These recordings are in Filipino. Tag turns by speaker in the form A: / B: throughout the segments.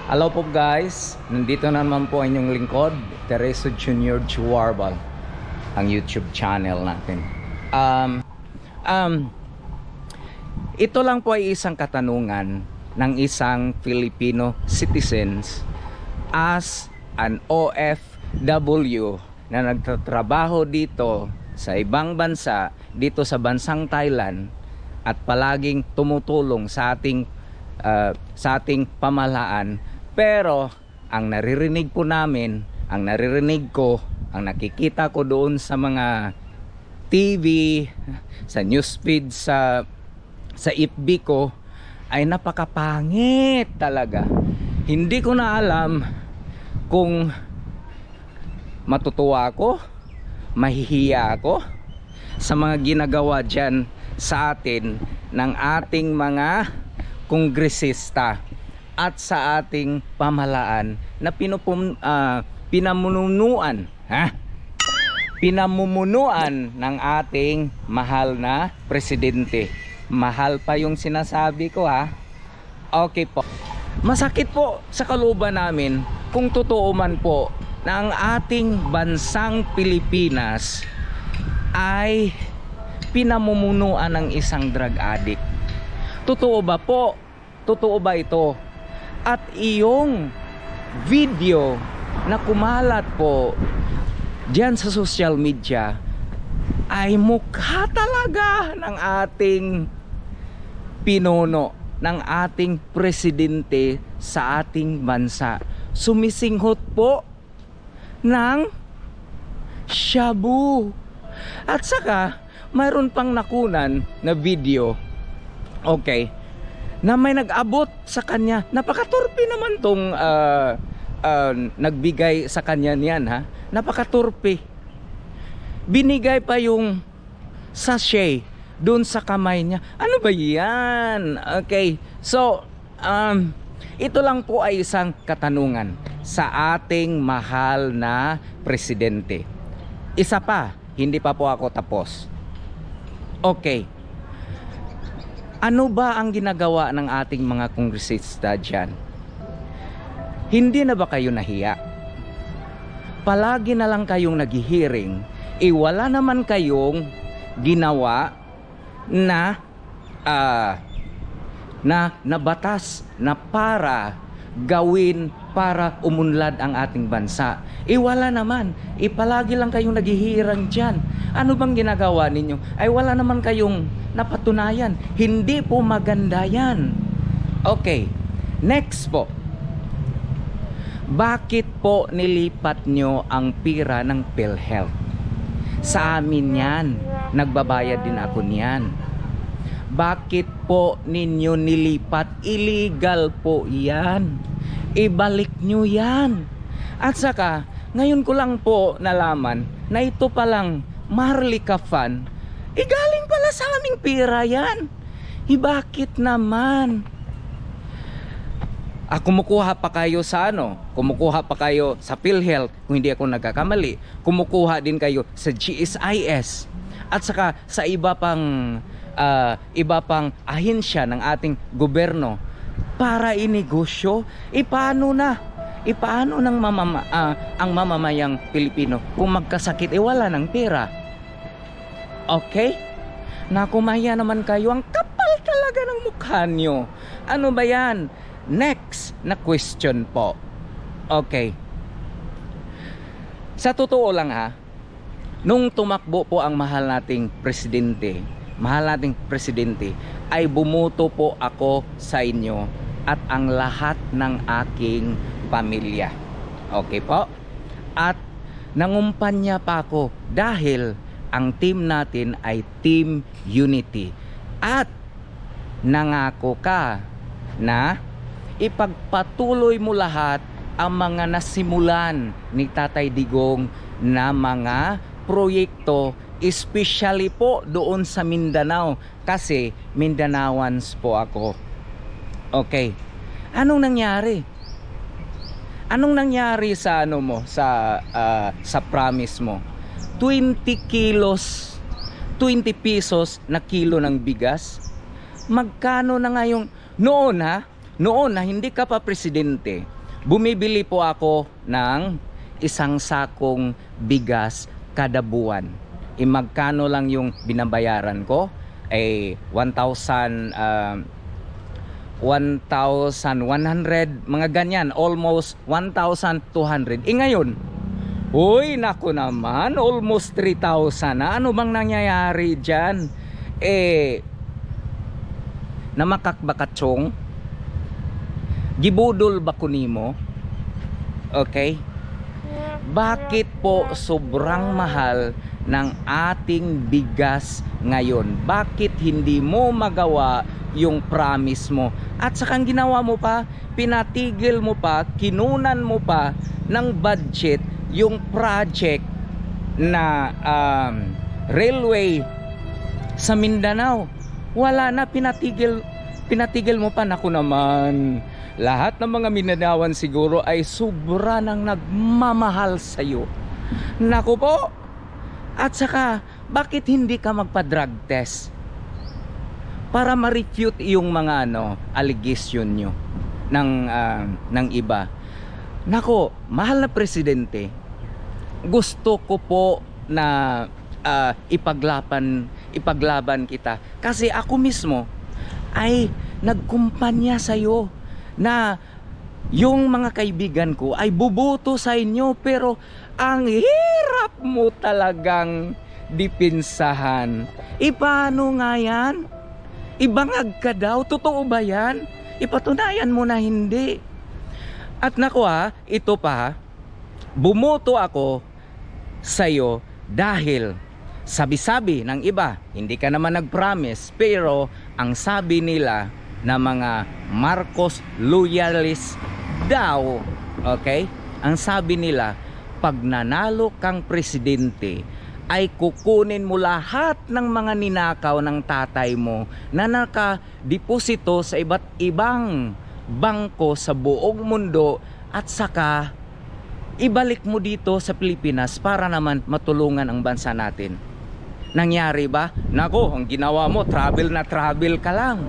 A: Hello po guys, nandito na naman po ang inyong lingkod, Tereso Junior Chuarbal, ang YouTube channel natin. Ito lang po ay isang katanungan ng isang Filipino citizens as an OFW na nagtatrabaho dito sa ibang bansa, dito sa bansang Thailand, at palaging tumutulong sa ating pamahalaan. Pero ang naririnig po namin, ang naririnig ko, ang nakikita ko doon sa mga TV, sa newsfeed, sa FB ko, ay napakapangit talaga. Hindi ko na alam kung matutuwa ako, mahihiya ako sa mga ginagawa dyan sa atin ng ating mga kongresista at sa ating pamahalaan na pinamumunuan ng ating mahal na presidente. Mahal pa yung sinasabi ko, ha. Okay po. Masakit po sa kalooban namin kung totoo man po na ang ating bansang Pilipinas ay pinamumunuan ng isang drug addict. Totoo ba po? Totoo ba ito? At iyong video na kumalat po diyan sa social media ay mukha talaga ng ating pinuno, ng ating presidente sa ating bansa. Sumisinghot po ng shabu. At saka mayroon pang nakunan na video, okay, na may nag-abot sa kanya. Napakaturpi naman tong nagbigay sa kanya niyan, ha. Napakaturpi. Binigay pa yung sachet doon sa kamay niya. Ano ba yan? Okay. So, ito lang po ay isang katanungan sa ating mahal na presidente. Isa pa, hindi pa po ako tapos. Okay. Ano ba ang ginagawa ng ating mga kongresista dyan? Hindi na ba kayo nahiya? Palagi na lang kayong naghihiring, wala naman kayong ginawa na batas na para gawin para umunlad ang ating bansa. Wala naman. Palagi lang kayong naghihirang dyan. Ano bang ginagawa ninyo? Wala naman kayong napatunayan. Hindi po maganda yan. Okay. Next po. Bakit po nilipat nyo ang pira ng PhilHealth? Sa amin yan. Nagbabayad din ako niyan. Bakit po ninyo nilipat? Illegal po yan. Ibalik nyo yan. At saka, ngayon ko lang po nalaman na ito palang Maharlika Fund, galing pala sa aming pira yan. Bakit naman? Kumukuha pa kayo sa kumukuha pa kayo sa PhilHealth, kung hindi ako nagkakamali. Kumukuha din kayo sa GSIS. At saka sa iba pang ahensya ng ating gobyerno para inegosyo. Paano ang mamamayang Pilipino kung magkasakit wala ng pera? Okay? Nakumaya naman kayo, ang kapal talaga ng mukha nyo. Ano ba yan? Next na question po. Okay. Sa totoo lang, ha, nung tumakbo po ang mahal nating presidente, ay bumuto po ako sa inyo at ang lahat ng aking pamilya. Okay po? At nangumpanya pa ako dahil ang team natin ay Team Unity. At nangako ka na ipagpatuloy mo lahat ang mga nasimulan ni Tatay Digong na mga proyekto, especially po doon sa Mindanao, kasi Mindanaoans po ako. Okay. Anong nangyari? Anong nangyari sa sa promise mo? 20 kilos, 20 pesos na kilo ng bigas. Magkano na nga yung noon, ha? Noon na hindi ka pa presidente, bumibili po ako ng isang sakong bigas kada buwan. Magkano lang yung binabayaran ko? 1,100, mga ganyan, almost 1,200. Ngayon, uy, naku naman, almost 3,000 na. Ano bang nangyayari dyan? Namakakbakatsong, gibudol ba kunimo? Okay? Bakit po sobrang mahal ng ating bigas ngayon? Bakit hindi mo magawa yung promise mo? At saka ang ginawa mo pa, pinatigil mo pa, kinunan mo pa ng budget yung project na railway sa Mindanao. Wala na, pinatigil mo pa. Naku naman, lahat ng mga Mindanaoan siguro ay sobra nang nagmamahal sa'yo. Naku po. At saka, bakit hindi ka magpa-drug test? Para ma-refute yung mga allegation nyo ng iba. Nako, mahal na presidente, gusto ko po na ipaglaban kita. Kasi ako mismo ay nagkumpanya sa'yo na yung mga kaibigan ko ay buboto sa inyo, pero ang hirap mo talagang dipinsahan. Paano nga yan? Ibangag ka daw? Totoo ba yan? Ipatunayan mo na hindi. At naku ito pa, bumoto ako sa'yo dahil sabi-sabi ng iba, hindi ka naman nag-promise, pero ang sabi nila na mga Marcos loyalist daw, okay? Ang sabi nila, pag nanalo kang presidente, ay kukunin mo lahat ng mga ninakaw ng tatay mo na nakadeposito sa iba't ibang bangko sa buong mundo, at saka ibalik mo dito sa Pilipinas para naman matulungan ang bansa natin. Nangyari ba? Nako, ang ginawa mo, travel na travel ka lang.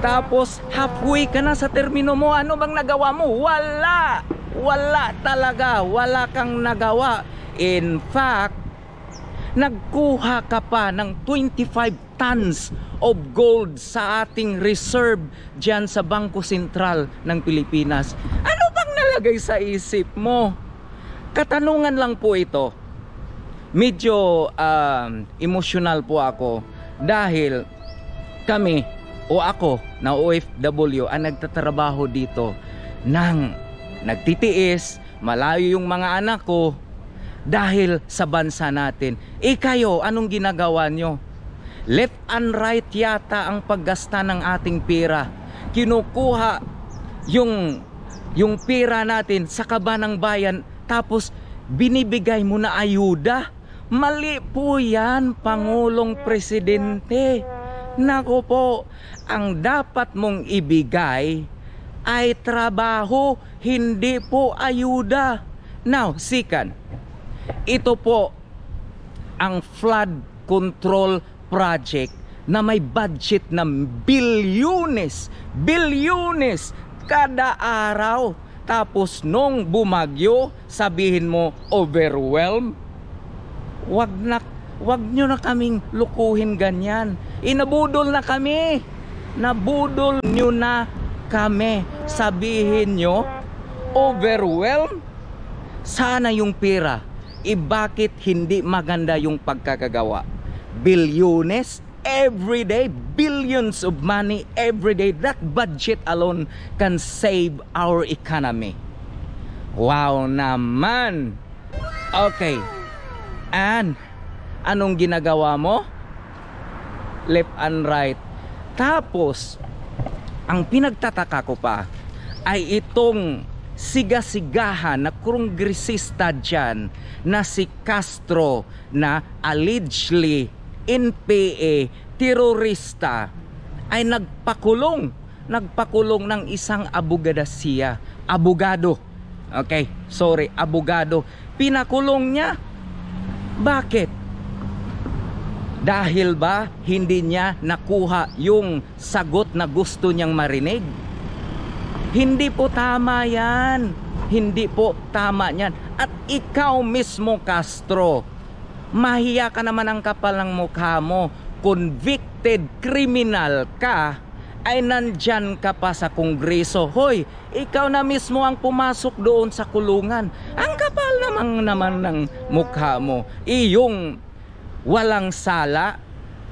A: Tapos halfway ka na sa termino mo. Ano bang nagawa mo? Wala! Wala talaga. Wala kang nagawa. In fact, nagkuha ka pa ng 25 tons of gold sa ating reserve dyan sa Bangko Sentral ng Pilipinas. Ano bang nalagay sa isip mo? Katanungan lang po ito. Medyo emotional po ako dahil kami o ako na OFW ang nagtatrabaho dito nang nagtitiis, malayo yung mga anak ko dahil sa bansa natin. Kayo, anong ginagawa nyo? Left and right yata ang paggasta ng ating pera. Kinukuha yung pera natin sa kaba ng bayan, tapos binibigay mo na ayuda. Mali po yan, Pangulong Presidente. Nako po, ang dapat mong ibigay ay trabaho, hindi po ayuda. Now, second, ito po ang flood control project na may budget ng bilyones kada araw. Tapos nung bumagyo, sabihin mo overwhelmed. Wag nyo na kaming lukuhin ganyan. Nabudol na kami. Nabudol nyo na kami. Sabihin nyo overwhelmed. Sana yung pera. Bakit hindi maganda yung pagkakagawa? Bilyones every day, billions of money every day. That budget alone can save our economy. Wow naman. Okay. And anong ginagawa mo? Left and right. Tapos ang pinagtataka ko pa ay itong sigasigahan na kongresista dyan na si Castro, na allegedly NPA terorista, ay nagpakulong ng isang abogado. Okay, sorry, abogado. Pinakulong niya. Bakit? Dahil ba hindi niya nakuha yung sagot na gusto niyang marinig? Hindi po tama yan. Hindi po tama yan. At ikaw mismo, Castro, mahiya ka naman ang kapal ng mukha mo. Convicted criminal ka, ay nandyan ka pa sa Kongreso. Hoy, ikaw na mismo ang pumasok doon sa kulungan. Ang kapal naman ng mukha mo. Iyong walang sala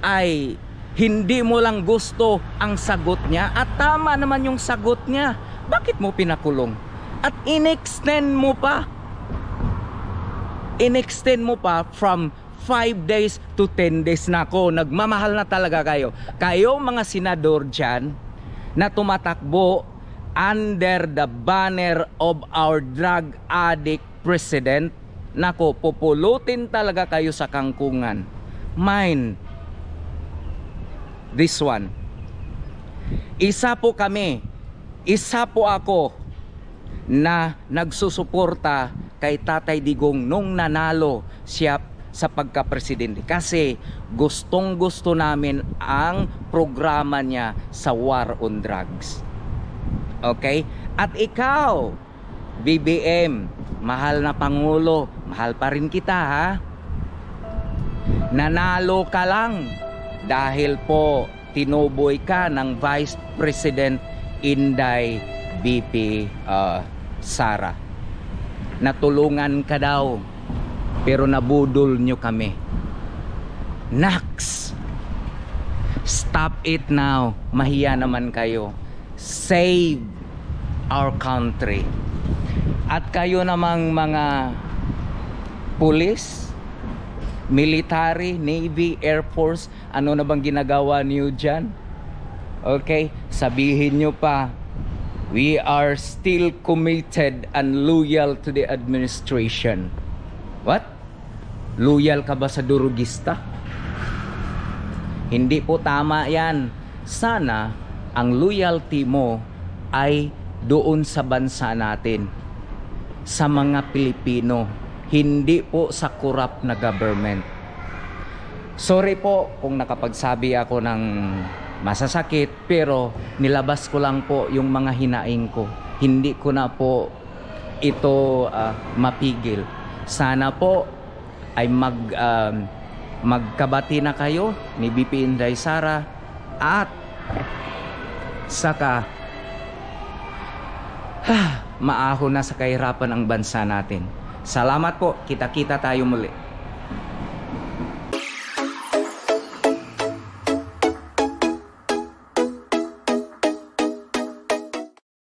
A: ay hindi mo lang gusto ang sagot niya. At tama naman yung sagot niya. Bakit mo pinakulong? At in-extend mo pa. In-extend mo pa from 5 days to 10 days. Nako, nagmamahal na talaga kayo. Kayo mga senador dyan na tumatakbo under the banner of our drug addict president. Nako, pupulutin talaga kayo sa kangkungan. Mind this one. Isa po kami, isa po ako na nagsusuporta kay Tatay Digong nung nanalo siya sa pagka-presidente, kasi gustong gusto namin ang programa niya sa war on drugs. Okay? At ikaw, BBM, mahal na Pangulo, mahal pa rin kita, ha? Nanalo ka lang dahil po tinuboy ka ng Vice President Inday BP Sara. Natulungan ka daw, pero nabudol nyo kami. Nax! Stop it now. Mahiya naman kayo. Save our country. At kayo namang mga police, military, navy, air force, ano na bang ginagawa niyo dyan? Okay? Sabihin nyo pa, we are still committed and loyal to the administration. What? Loyal ka ba sa durugista? Hindi po tama yan. Sana ang loyalty mo ay doon sa bansa natin, sa mga Pilipino, hindi po sa corrupt na government. Sorry po kung nakapagsabi ako ng masasakit, pero nilabas ko lang po yung mga hinaing ko. Hindi ko na po ito mapigil. Sana po ay magkabati na kayo ni BP Inday Sara, at saka maahon na sa kahirapan ang bansa natin. Salamat po. Kita-kita tayo muli.